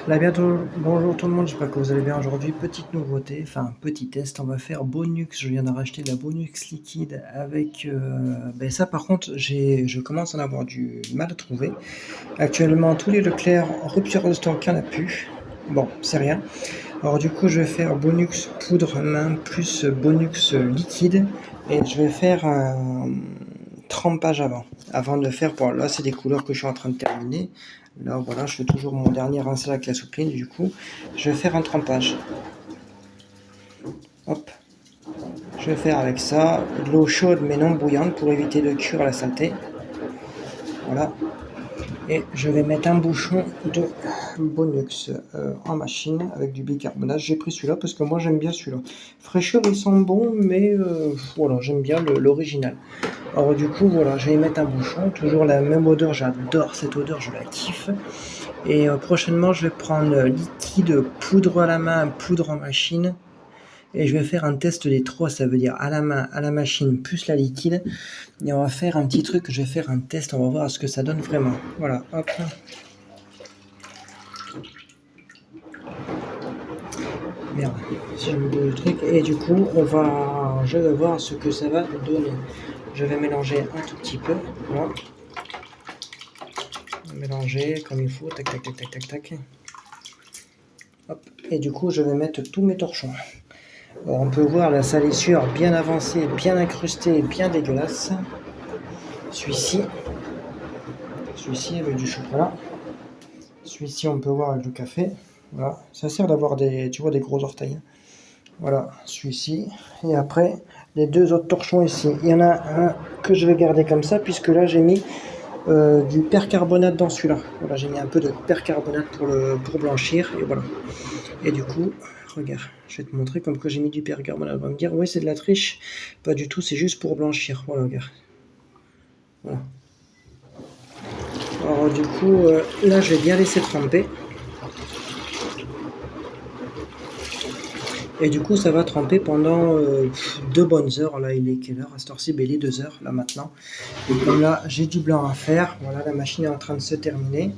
Là, bientôt, bonjour tout le monde, j'espère que vous allez bien aujourd'hui. Petite nouveauté, enfin petit test, on va faire Bonux. Je viens de racheter de la Bonux liquide avec. Ben ça, par contre, je commence à en avoir du mal à trouver. Actuellement, tous les Leclerc, rupture de stock, il n'y en a plus. Bon, c'est rien. Alors, du coup, je vais faire Bonux poudre main plus Bonux liquide et je vais faire un trempage avant de faire. Bon, là, c'est des couleurs que je suis en train de terminer. Là, voilà, je fais toujours mon dernier rinçage avec la soupline. Du coup, je vais faire un trempage. Hop, je vais faire avec ça de l'eau chaude mais non bouillante pour éviter de cuire la saleté. Voilà. Et je vais mettre un bouchon de Bonux en machine avec du bicarbonate. J'ai pris celui-là parce que moi j'aime bien celui-là. Fraîcheur, ils sont bons, mais voilà, j'aime bien l'original. Alors du coup, voilà, je vais y mettre un bouchon. Toujours la même odeur, j'adore cette odeur, je la kiffe. Et prochainement, je vais prendre liquide, poudre à la main, poudre en machine. Et je vais faire un test des trois, ça veut dire à la main, à la machine, plus la liquide. Et on va faire un petit truc, je vais faire un test, on va voir ce que ça donne vraiment. Voilà, hop. Merde, si je me bouge le truc. Et du coup, je vais voir ce que ça va donner. Je vais mélanger un tout petit peu. Voilà. Mélanger comme il faut. Tac, tac, tac, tac, tac, tac. Hop. Et du coup, je vais mettre tous mes torchons. Alors, on peut voir la salissure bien avancée, bien incrustée, bien dégueulasse. Celui-ci avec du chocolat. Celui-ci, on peut voir avec le café. Voilà. Ça sert d'avoir tu vois, des gros orteils. Voilà, celui-ci. Et après, les deux autres torchons ici. Il y en a un que je vais garder comme ça, puisque là, j'ai mis du percarbonate dans celui-là. Voilà, j'ai mis un peu de percarbonate pour blanchir. Et voilà. Et du coup, regarde, je vais te montrer comme que j'ai mis du percarbonate. On va me dire, oui, c'est de la triche. Pas du tout, c'est juste pour blanchir. Voilà, regarde. Voilà. Alors, du coup, là, je vais bien laisser tremper. Et du coup, ça va tremper pendant 2 bonnes heures. Là, il est quelle heure à cette heure-ci? Il est 2 heures, là, maintenant. Et comme là, j'ai du blanc à faire. Voilà, la machine est en train de se terminer.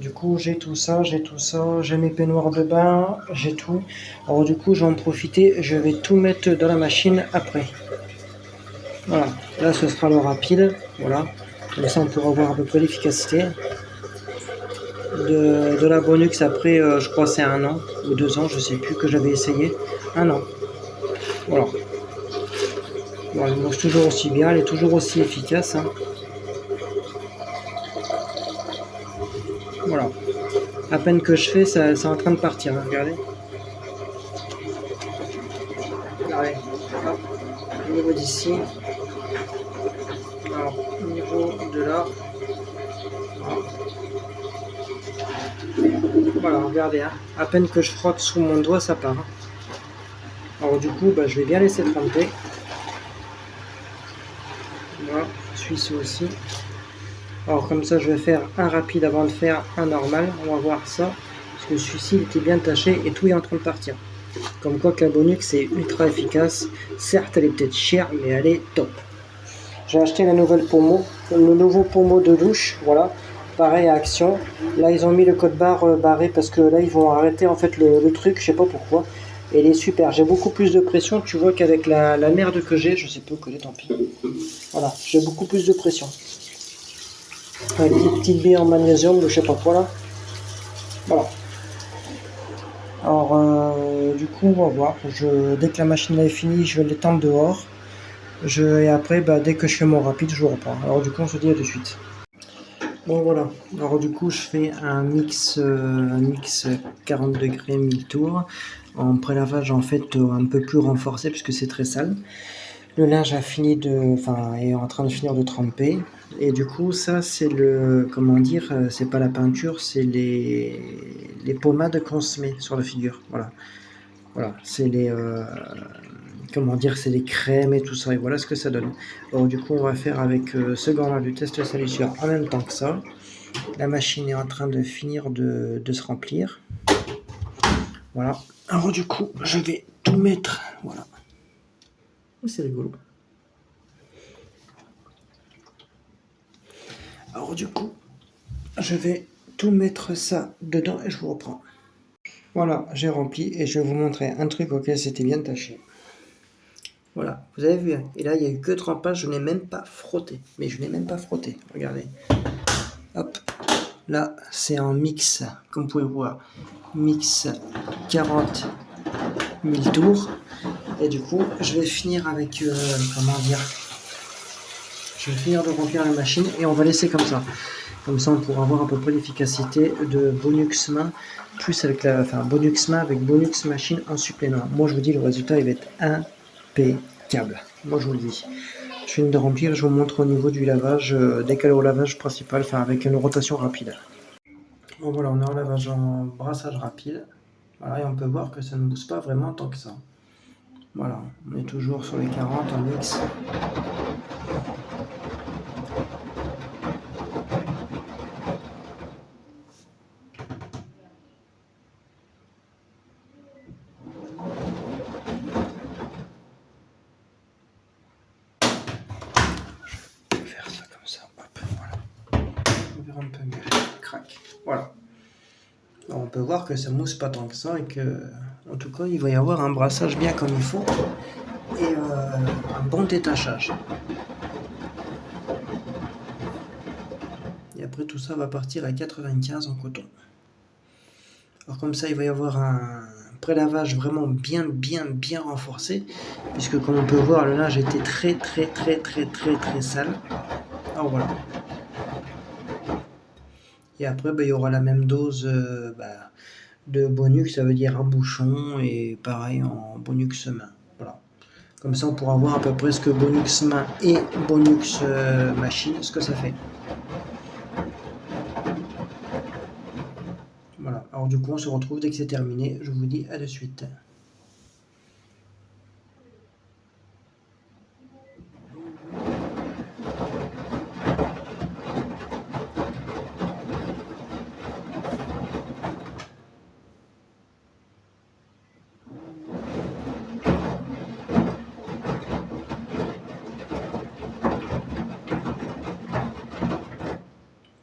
Du coup, j'ai tout ça, j'ai mes peignoirs de bain, j'ai tout. Alors du coup, je vais en profiter, je vais tout mettre dans la machine après. Voilà, là, ce sera le rapide. Voilà, comme ça, on pourra voir à peu près l'efficacité de la Bonux après, je crois c'est 1 an ou 2 ans, je sais plus, que j'avais essayé. 1 an. Voilà. Bon, elle marche toujours aussi bien, elle est toujours aussi efficace. Hein. Voilà. À peine que je fais, ça, c'est en train de partir. Hein. Regardez. Regardez. Hop. Au niveau d'ici. Alors, au niveau de là. Voilà, regardez. Hein. À peine que je frotte sous mon doigt, ça part. Hein. Alors du coup, bah, je vais bien laisser tremper. Voilà, celui-ci aussi. Alors comme ça, je vais faire un rapide avant de faire un normal. On va voir ça. Parce que celui-ci, il était bien taché et tout est en train de partir. Comme quoi que la Bonux est ultra efficace. Certes, elle est peut-être chère, mais elle est top. J'ai acheté la nouvelle pommeau, le nouveau pommeau de douche, voilà. Pareil à Action. Là, ils ont mis le code barre barré parce que là, ils vont arrêter en fait le truc, je sais pas pourquoi. Et il est super. J'ai beaucoup plus de pression. Tu vois qu'avec la merde que j'ai, je sais pas que tant pis. Voilà, j'ai beaucoup plus de pression. Avec des petites billes en magnésium, je sais pas quoi là. Voilà. Alors, du coup, on va voir. Dès que la machine est finie, je vais l'étendre dehors. Et après, bah, dès que je fais mon rapide, je vous reprends. Alors, du coup, on se dit à de suite. Bon, voilà. Alors, du coup, je fais un mix 40 degrés 1000 tours. En prélavage, en fait, un peu plus renforcé puisque c'est très sale. Le linge est en train de finir de tremper. Et du coup, ça, c'est comment dire, c'est pas la peinture, c'est les pommades qu'on se met sur la figure. Voilà. Voilà, c'est comment dire, c'est les crèmes et tout ça. Et voilà ce que ça donne. Alors, du coup, on va faire avec ce gant-là du test salissure en même temps que ça. La machine est en train de finir de se remplir. Voilà. Alors, du coup, je vais tout mettre. Voilà. C'est rigolo. Alors du coup, je vais tout mettre ça dedans et je vous reprends. Voilà, j'ai rempli et je vais vous montrer un truc auquel c'était bien taché. Voilà, vous avez vu, hein. Et là il n'y a eu que trempage, je n'ai même pas frotté. Mais je n'ai même pas frotté, regardez. Hop, là c'est en mix, comme vous pouvez voir. Mix 40 000 tours. Et du coup, je vais finir avec, comment dire, je vais finir de remplir la machine et on va laisser comme ça. Comme ça, on pourra avoir à peu près l'efficacité de Bonux main, plus avec Bonux main avec Bonux machine en supplément. Moi, je vous dis, le résultat, il va être impeccable. Moi, je vous le dis. Je finis de remplir, je vous montre au niveau du lavage, décalé au lavage principal, avec une rotation rapide. Bon, voilà, on est en lavage en brassage rapide. Voilà, et on peut voir que ça ne bouge pas vraiment tant que ça. Voilà, on est toujours sur les 40 en mix. Un peu mieux, crac, voilà. Alors on peut voir que ça mousse pas tant que ça et que, en tout cas, il va y avoir un brassage bien comme il faut et un bon détachage. Et après tout ça va partir à 95 en coton. Alors comme ça, il va y avoir un prélavage vraiment bien renforcé, puisque comme on peut voir, le linge était très sale. Alors voilà. Et après, il y aura la même dose de Bonux, ça veut dire un bouchon, et pareil en Bonux main. Voilà. Comme ça, on pourra voir à peu près ce que Bonux main et Bonux machine, ce que ça fait. Voilà. Alors du coup, on se retrouve dès que c'est terminé. Je vous dis à de suite.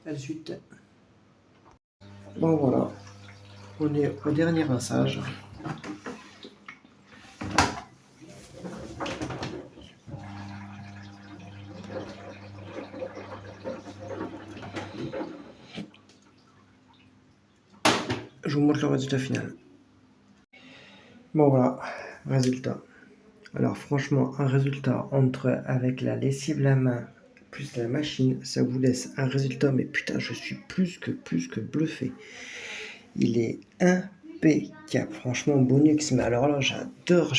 À de suite. Bon voilà, on est au dernier rinçage. Je vous montre le résultat final. Bon voilà, résultat. Alors franchement, un résultat avec la lessive la main plus la machine, ça vous laisse un résultat, mais putain, je suis plus que bluffé. Il est impeccable, franchement, Bonux, mais alors là, j'adore.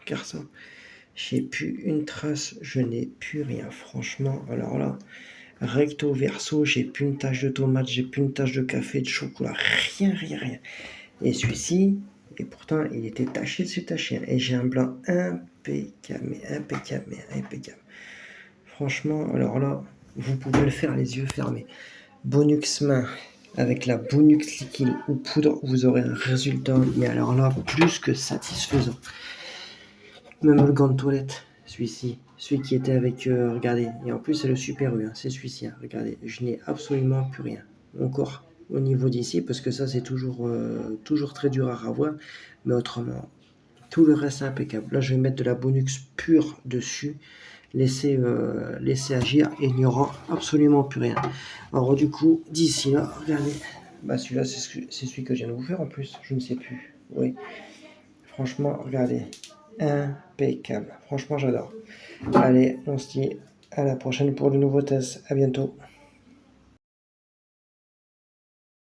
Car ça, j'ai plus une trace, je n'ai plus rien, franchement, alors là, recto verso, j'ai plus une tache de tomate, j'ai plus une tache de café, de chocolat, rien. Et celui-ci, et pourtant, il était taché dessus taché. Et j'ai un blanc impeccable. Franchement, alors là, vous pouvez le faire les yeux fermés. Bonux main avec la Bonux liquide ou poudre, vous aurez un résultat, mais alors là, plus que satisfaisant. Même le gant de toilette, celui-ci, celui qui était avec, regardez, et en plus c'est le Super U, hein, c'est celui-ci, hein, regardez, je n'ai absolument plus rien. Encore au niveau d'ici, parce que ça c'est toujours très dur à revoir, mais autrement, tout le reste est impeccable. Là je vais mettre de la Bonux pure dessus, laisser agir, et il n'y aura absolument plus rien. Alors du coup, d'ici là, regardez, celui-là c'est celui que je viens de vous faire en plus, je ne sais plus, oui. Franchement, regardez, impeccable. Franchement, j'adore. Allez, on se dit à la prochaine pour de nouveaux tests. À bientôt.